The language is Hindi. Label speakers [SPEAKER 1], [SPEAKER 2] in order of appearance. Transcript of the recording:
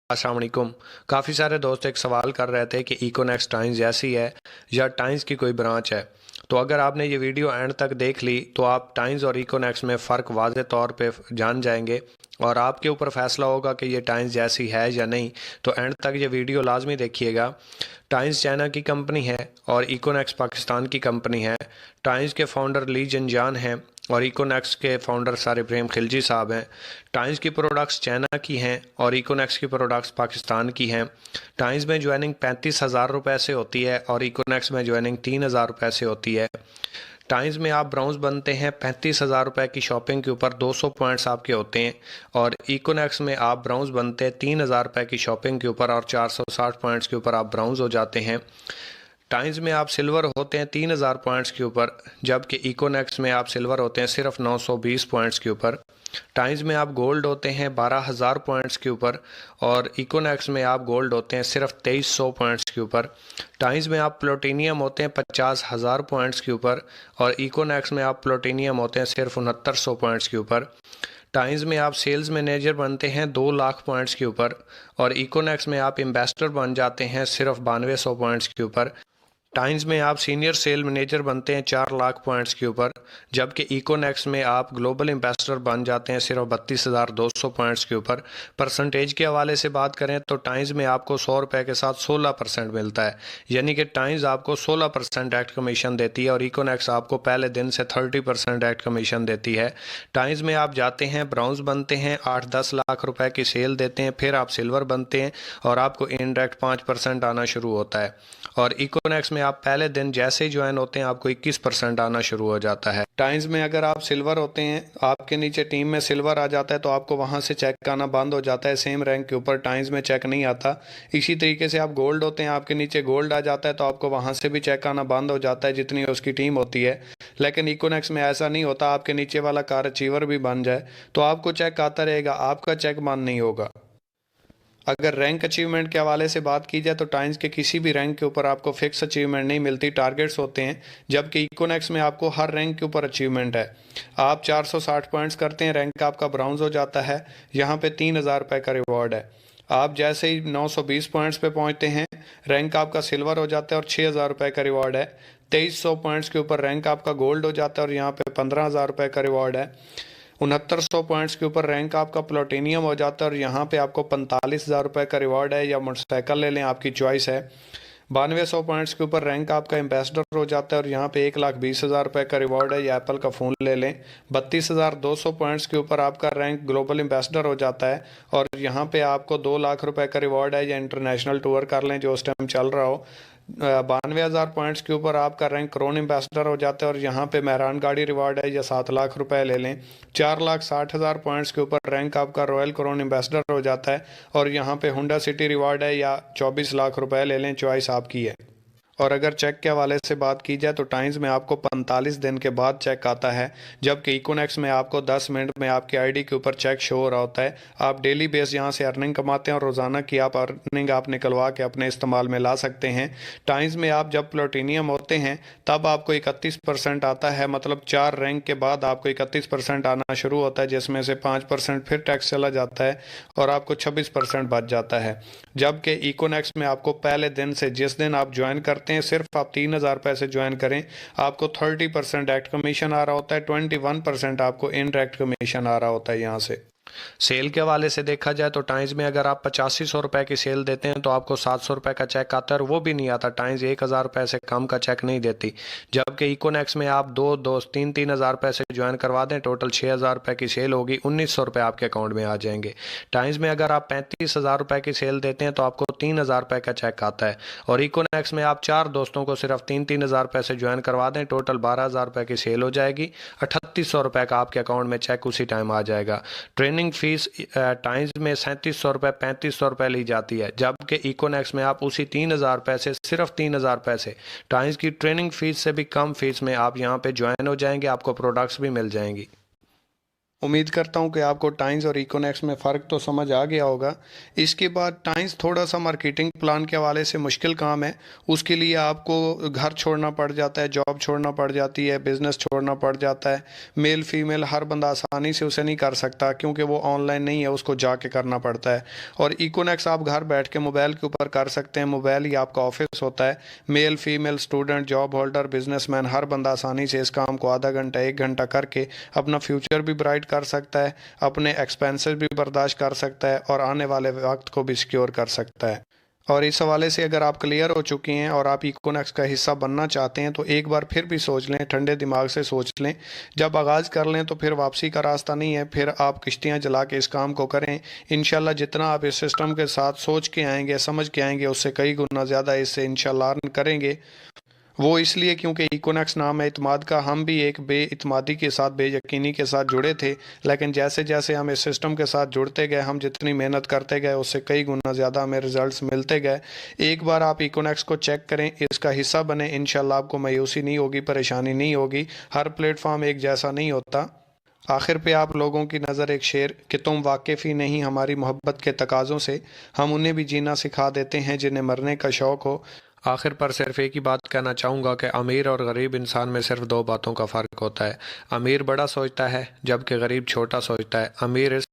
[SPEAKER 1] अस्सलाम वालेकुम। काफ़ी सारे दोस्त एक सवाल कर रहे थे कि इकोनेक्स टाइम्स जैसी है या टाइम्स की कोई ब्रांच है। तो अगर आपने ये वीडियो एंड तक देख ली तो आप टाइम्स और इकोनेक्स में फ़र्क वाज़े तौर पे जान जाएंगे और आपके ऊपर फैसला होगा कि ये टाइम्स जैसी है या नहीं। तो एंड तक ये वीडियो लाजमी देखिएगा। टाइम्स चाइना की कंपनी है और इकोनेक्स पाकिस्तान की कंपनी है। टाइम्स के फाउंडर ली जंजान हैं और इकोनेक्स के फाउंडर सार इब्राहिम खिलजी साहब हैं। टाइम्स की प्रोडक्ट्स चाइना की हैं और इकोनेक्स की प्रोडक्ट्स पाकिस्तान की हैं। टाइम्स में ज्वाइनिंग 35,000 रुपये से होती है और इकोनेक्स में ज्वाइनिंग 3,000 रुपये से होती है। टाइम्स में आप ब्राउन्स बनते हैं 35,000 रुपये की शॉपिंग के ऊपर 200 पॉइंट्स आपके होते हैं और इकोनेक्स में आप ब्राउन्स बनते हैं 3,000 रुपये की शॉपिंग के ऊपर और 460 पॉइंट्स के ऊपर आप ब्राउन्स हो जाते हैं। टाइम्स में आप सिल्वर होते हैं 3,000 पॉइंट्स के ऊपर, जबकि इकोनेक्स में आप सिल्वर होते हैं सिर्फ 920 पॉइंट्स के ऊपर। टाइम्स में आप गोल्ड होते हैं 12,000 पॉइंट्स के ऊपर और इकोनेक्स में आप गोल्ड होते हैं सिर्फ 2,300 पॉइंट्स के ऊपर। टाइम्स में आप प्लूटोनियम होते हैं 50,000 पॉइंट्स के ऊपर और इकोनेक्स में आप प्लूटोनियम होते हैं सिर्फ 6900 पॉइंट्स के ऊपर। टाइम्स में आप सेल्स मैनेजर बनते हैं 2 लाख पॉइंट्स के ऊपर और इकोनेक्स में आप एम्बेसडर बन जाते हैं सिर्फ 9200 पॉइंट्स के ऊपर। टाइम्स में आप सीनियर सेल मैनेजर बनते हैं 4 लाख पॉइंट्स के ऊपर, जबकि इकोनेक्स में आप ग्लोबल एम्बेसडर बन जाते हैं सिर्फ 32,200 पॉइंट्स के ऊपर। परसेंटेज के हवाले से बात करें तो टाइम्स में आपको 100 रुपये के साथ 16% मिलता है, यानी कि टाइम्स आपको 16% डायरेक्ट कमीशन देती है और इकोनेक्स आपको पहले दिन से 30% डायरेक्ट कमीशन देती है। टाइम्स में आप जाते हैं, ब्राउन्स बनते हैं, 8-10 लाख रुपए की सेल देते हैं, फिर आप सिल्वर बनते हैं और आपको इनडायरेक्ट 5% आना शुरू होता है। और इकोनेक्स में आप पहले दिन जैसे ही ज्वाइन होते हैं आपको 21% आना शुरू हो जाता है। टाइम्स में अगर आप सिल्वर होते हैं, आपके नीचे टीम में सिल्वर आ जाता है तो आपको वहां से चेक आना बंद हो जाता है। सेम रैंक के ऊपर टाइम्स में चेक नहीं आता। इसी तरीके से आप गोल्ड होते हैं, आपके नीचे गोल्ड आ जाता है तो आपको वहां से भी चेक आना बंद हो जाता है जितनी उसकी टीम होती है। लेकिन इकोनेक्स में ऐसा नहीं होता। आपके नीचे वाला कार अचीवर भी बन जाए तो आपको चेक आता रहेगा, आपका चेक बंद नहीं होगा। अगर रैंक अचीवमेंट के हवाले से बात की जाए तो टाइम्स के किसी भी रैंक के ऊपर आपको फिक्स अचीवमेंट नहीं मिलती, टारगेट्स होते हैं, जबकि इकोनेक्स में आपको हर रैंक के ऊपर अचीवमेंट है। आप 460 पॉइंट्स करते हैं, रैंक आपका ब्राउन्ज हो जाता है, यहाँ पे 3,000 रुपये का रिवॉर्ड है। आप जैसे ही 920 पॉइंट्स पे पहुंचते हैं, रैंक आपका सिल्वर हो जाता है और 6,000 रुपये का रिवॉर्ड है। 2,300 पॉइंट्स के ऊपर रैंक आपका गोल्ड हो जाता है और यहाँ पे 15,000 रुपये का रिवॉर्ड है। 6900 पॉइंट्स के ऊपर रैंक आपका प्लूटोनियम हो जाता है और यहाँ पे आपको 45,000 रुपये का रिवॉर्ड है, या मोटरसाइकिल ले लें, आपकी चॉइस है। 9200 पॉइंट्स के ऊपर रैंक आपका एम्बेसडर हो जाता है और यहाँ पे 1,20,000 रुपये का रिवॉर्ड है, या एप्पल का फ़ोन ले लें। 32,200 पॉइंट्स के ऊपर आपका रैंक ग्लोबल एम्बेसडर हो जाता है और यहाँ पे आपको 2 लाख रुपए का रिवॉर्ड है, या इंटरनेशनल टूर कर लें जो उस टाइम चल रहा हो। 92,000 पॉइंट्स के ऊपर आपका रैंक क्रोन एम्बेसडर हो जाता है और यहाँ पे मेहरान गाड़ी रिवॉर्ड है, या 7 लाख रुपए ले लें। 4,60,000 पॉइंट्स के ऊपर रैंक आपका रॉयल क्रोन एम्बेसडर हो जाता है और यहाँ पे हुंडा सिटी रिवॉर्ड है, या 24 लाख रुपए ले लें, चॉइस आपकी है। और अगर चेक के हवाले से बात की जाए तो टाइम्स में आपको 45 दिन के बाद चेक आता है, जबकि इकोनेक्स में आपको 10 मिनट में आपकी आईडी के ऊपर चेक शो हो रहा होता है। आप डेली बेस यहाँ से अर्निंग कमाते हैं और रोज़ाना की आप अर्निंग आप निकलवा के अपने इस्तेमाल में ला सकते हैं। टाइम्स में आप जब प्लूटोनियम होते हैं तब आपको 31% आता है, मतलब 4 रैंक के बाद आपको 31% आना शुरू होता है, जिसमें से 5% फिर टैक्स चला जाता है और आपको 26% बच जाता है। जबकि इकोनेक्स में आपको पहले दिन से, जिस दिन आप ज्वाइन करते हैं, सिर्फ आप 3,000 रुपये से ज्वाइन करें, आपको 30% डायरेक्ट कमीशन आ रहा होता है, 21% आपको इनडायरेक्ट कमीशन आ रहा होता है। यहाँ से सेल के हवाले से देखा जाए तो टाइम्स में अगर आप 8500 रुपये की सेल देते हैं तो आपको 700 रुपये का चेक आता है और वो भी नहीं आता। टाइम्स 1,000 रुपये से कम का चेक नहीं देती, जबकि इकोनेक्स में आप 2-3 हज़ार रुपये से ज्वाइन करवा दें, टोटल 6,000 रुपये की सेल होगी, 1,900 रुपये आपके अकाउंट में आ जाएंगे। टाइम्स में अगर आप 35,000 रुपये की सेल देते हैं तो आपको 3,000 रुपये का चेक आता है और इकोनेक्स में आप 4 दोस्तों को सिर्फ 3-3 हज़ार रुपये से ज्वाइन करवा दें, टोटल 12,000 रुपये की सेल हो जाएगी, 3,800 रुपये का आपके अकाउंट में चेक उसी टाइम आ जाएगा। ट्रेनिंग फीस टाइम्स में 3,700 रुपये 3,500 रुपये ली जाती है, जबकि इकोनेक्स में आप उसी 3,000 रुपये से, सिर्फ 3,000 रुपये से, टाइम्स की ट्रेनिंग फीस से भी कम फीस में आप यहाँ पे ज्वाइन हो जाएंगे, आपको प्रोडक्ट्स भी मिल जाएंगी। उम्मीद करता हूँ कि आपको टाइम्स और इकोनेक्स में फ़र्क तो समझ आ गया होगा। इसके बाद टाइम्स थोड़ा सा मार्केटिंग प्लान के हवाले से मुश्किल काम है। उसके लिए आपको घर छोड़ना पड़ जाता है, जॉब छोड़ना पड़ जाती है, बिज़नेस छोड़ना पड़ जाता है। मेल फीमेल हर बंदा आसानी से उसे नहीं कर सकता, क्योंकि वो ऑनलाइन नहीं है, उसको जाके करना पड़ता है। और इकोनेक्स आप घर बैठ के मोबाइल के ऊपर कर सकते हैं। मोबाइल ही आपका ऑफिस होता है। Male female, student, job holder, businessman, हर बंदा आसानी से इस काम को आधा घंटा 1 घंटा करके अपना फ्यूचर भी ब्राइट कर सकता है, अपने एक्सपेंसेस भी बर्दाश्त कर सकता है और आने वाले वक्त को भी सिक्योर कर सकता है। और इस हवाले से अगर आप क्लियर हो चुके हैं और आप इकोनेक्स का हिस्सा बनना चाहते हैं तो एक बार फिर भी सोच लें, ठंडे दिमाग से सोच लें। जब आगाज़ कर लें तो फिर वापसी का रास्ता नहीं है, फिर आप किश्तियाँ जला के इस काम को करें। इंशाल्लाह जितना आप इस सिस्टम के साथ सोच के आएंगे, समझ के आएंगे, उससे कई गुना ज़्यादा इससे इंशाल्लाह अर्न करेंगे। वो इसलिए क्योंकि इकोनेक्स नाम है इत्माद का। हम भी एक बेइत्मादी के साथ, बेयकीनी के साथ जुड़े थे, लेकिन जैसे जैसे हम इस सिस्टम के साथ जुड़ते गए, हम जितनी मेहनत करते गए उससे कई गुना ज़्यादा हमें रिजल्ट्स मिलते गए। एक बार आप इकोनेक्स को चेक करें, इसका हिस्सा बने, इंशाल्लाह आपको मायूसी नहीं होगी, परेशानी नहीं होगी। हर प्लेटफॉर्म एक जैसा नहीं होता। आखिर पे आप लोगों की नज़र एक शेर कि तुम वाकिफ़ ही नहीं हमारी मोहब्बत के तकाज़ों से, हम उन्हें भी जीना सिखा देते हैं जिन्हें मरने का शौक़ हो। आखिर पर सिर्फ एक ही बात कहना चाहूँगा कि अमीर और गरीब इंसान में सिर्फ दो बातों का फ़र्क होता है। अमीर बड़ा सोचता है जबकि गरीब छोटा सोचता है। अमीर इस